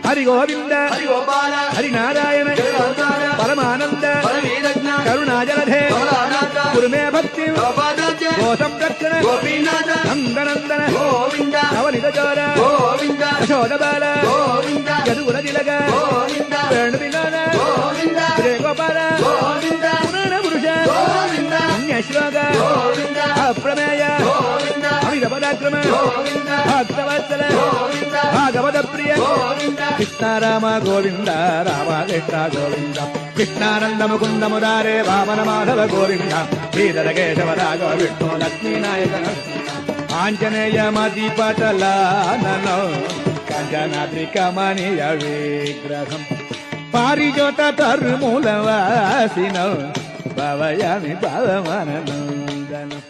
హరి గోవింద హరి గోపాల హరి నారాయణ పరమానంద కరుణాజలధే కురుమే భక్తి గోసంరక్షణ గోపీనాథ నందనందన గోవింద నవనిత చోర గోవింద యశోదబాల గోవింద యదుగుల తిలక గోవింద వేణు వినోద గోవింద శ్రీ గోపాల గోవింద పురాణ పురుష గోవింద అన్యశ్లోక గోవింద అప్రమేయ గోవింద అమిత పదాక్రమ గోవింద భక్తవత్సల గోవింద భాగవత ప్రియ గోవింద కృష్ణ రామ గోవింద రామకృష్ణ గోవింద కృష్ణానంద ముకుంద మురారే వామన మాధవ గోవింద శ్రీధర కేశవ రాఘవ విష్ణు లక్ష్మీనాయక ఆంజనేయ మదిపటలాననో కంజనాద్రి కమనీయ విగ్రహం పారిజోత తరుమూలవాసినో భవయామి భవమనందనం